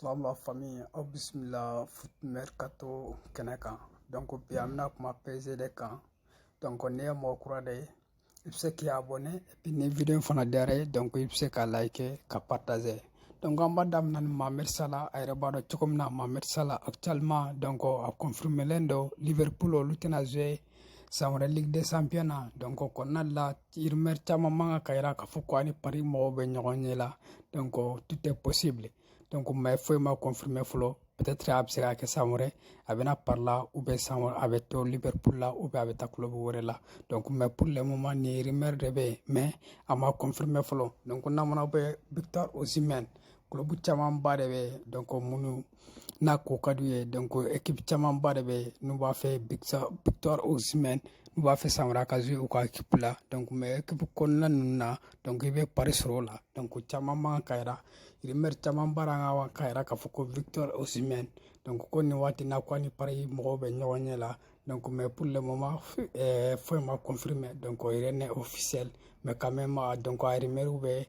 Salam la famille, au bismillah, foot mercato Kenekan. Donc, puis amna kuma PSD kan. Donc, on est mon courant de. Il sait qui est abonné. Et puis, les vidéos font derrière. Donc, il sait qu'à liker, qu'à partager. Donc, en bas d'amna Mohamed Salah, aéroport de Tchokomna, Mohamed Salah, actuellement, donc, a confirmé l'endo, Liverpool, au Lutina Zé. C'est la Ligue des Championnats. Donc, on a là, il mérite à maman, Kaira, Kafoukwani, Paris, Mobe, Nyonela. Donc, tout est possible. Donc, mais faut m'a confirmer flow. Peut-être à que ça m'aurait, avec par là, ou bien ça avec tout Liverpool là, ou bien avec ta club ou là. Donc, mais pour le moment, ni rumeur de mais à m'a confirmer flow. Donc, on a mon Victor Osimhen. Club chaman ba de be donc munu na ko kadu donc équipe chaman ba de be nous va faire Victor Osimhen nous va faire Samra Kazu ou quoi équipe là donc mais équipe konna na donc il va Paris sur là donc chaman ma kaira il mer chaman baranga wa kaira ka foko Victor Osimhen donc ko ni wati na ko ni Paris mo be nyonya là donc mais pour le moment faut m'a confirmer donc il est officiel mais quand même donc a rumeur be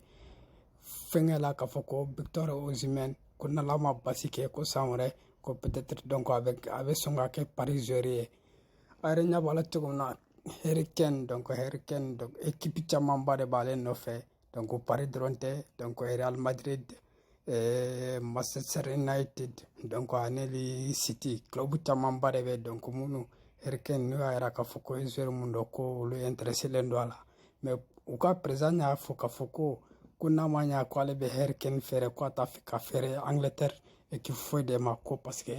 Fengela Kafoko, Victor Osimhen, qu'on a lama basike, ko samre, ko peut-être donc avec son gars parisien. Arena bala tuguna Hurricane, donc équipe chamamba de balen no fait, donc Paris Dronte, donc Real Madrid, Manchester United, donc Aneli City, club chamamba de donc munu Hurricane no era Kafoko, joueur mundo ko lui intéressé l'endroit mais au cas présent ya Foko kuna manya ko ale be Hurricane fere ko ta fika fere Angleterre et qu'il faut de mako parce que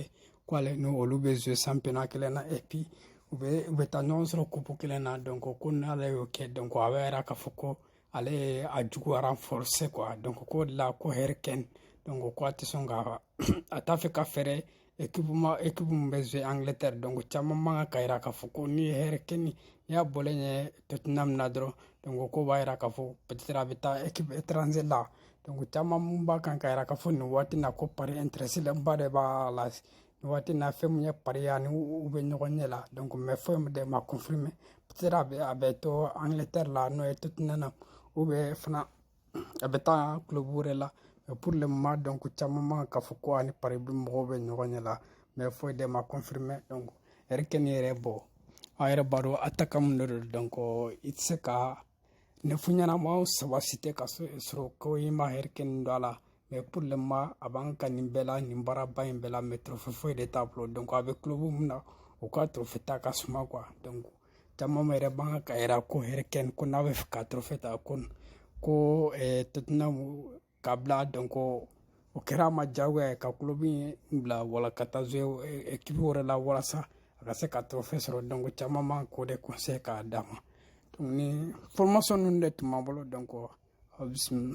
ko ale no olu be jouer championnat kelena et puis ube ta non sur coupe kelena donc kuna ale ok donc awera ka foko ale a jugu renforcer quoi donc ko la ko Hurricane donc ko ta songa ata fika fere équipe be jouer Angleterre donc chama manga kaira ka foko ni Hurricane ya bolenye Tottenham nadro donc ko bayra ka fo peut-être avec équipe étrangère là donc chama mumba kan kaira ka fo ni wati na ko pari intéressé le bade ba la ni wati na fe munya pari ya ni ou be nyonya là donc mais faut me de ma confirmer peut-être avec to Angleterre là no et Tottenham ou be fana avec ta club là pour le moment donc chama manga ka fo ko ani pari bi mo be nyonya là mais faut de ma confirmer donc rekenire bo ayre baro atakam donc itseka ne funyana ma sabasite ka so ko ima Hurricane dola mais pour le moment avant ka nimbela nimbara ba imbela metro fo de tableau donc avec club muna o ka trophée ta kasuma quoi donc tama mere banga ka era ko Hurricane ko na ve ka trophée ta kon ko Tottenham kabla donc o kera ma jawe ka club bla wala katazo équipe wala la wala sa ka se ka trophée sur donc chama man ko de conseil ka dama donc ni formation nun de tuma bolo donc bism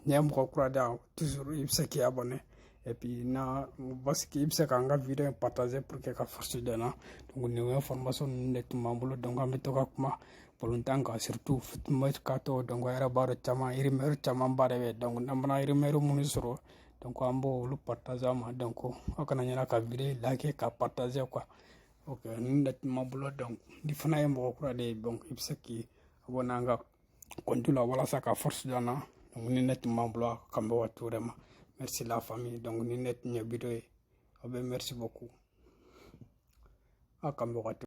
nyam ko kurada toujours il sait qui est abonné et puis na parce que il sait ka nga vidéo partager pour que ka force de na donc ni information nun de tuma bolo donc am to ka kuma polontanka surtout mercato donc era baro chama irimeru chama bare donc namna irimeru munisoro donc ambo lu partager ma donc akana nyana ka vidéo like ka partager quoi ok ndet mabulo donc di fana e mo ko de donc ibsaki abonanga kontula wala saka force dana donc ni net mabulo kambe waturema merci la famille donc ni net nye vidéo abe merci beaucoup akambe